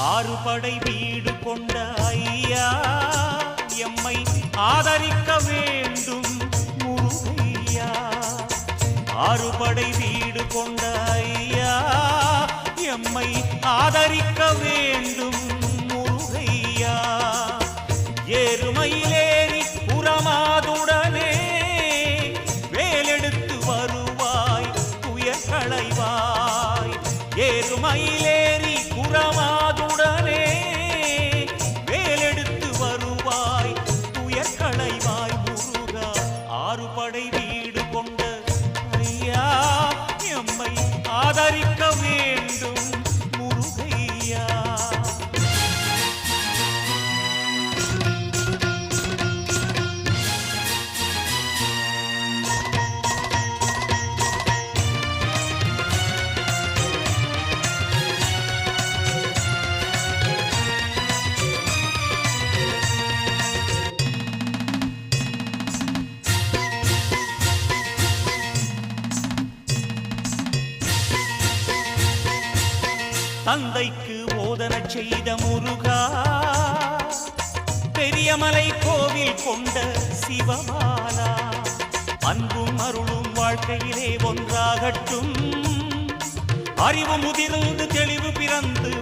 ஆறுபடை வீடு கொண்ட ஐயா எம்மை ஆதரிக்க வேண்டும் முருகையா. ஆறுபடை வீடு கொண்ட ஐயா எம்மை ஆதரிக்க வேண்டும் முருகையா. ஏறுமயிலேறி புறமாதுடனே வேலெடுத்து வருவாய் துயர் களைவாய். ஏறுமயிலேறி புறமாதுடனே வேலெடுத்து வருவாய் துயர் களைவாய் முருகா. ஆறுபடை வீடு கொண்ட ஐயா எம்மை ஆதரிக்க வேண்டும் முருகையா. தந்தைக்கு ஓதன செய்த முருகா, பெரியமலை கோவில் கொண்ட சிவபாலா. அன்பும் அருளும் வாழ்க்கையிலே ஒன்றாகட்டும். அறிவு முதிர்ந்து தெளிவு பிறந்து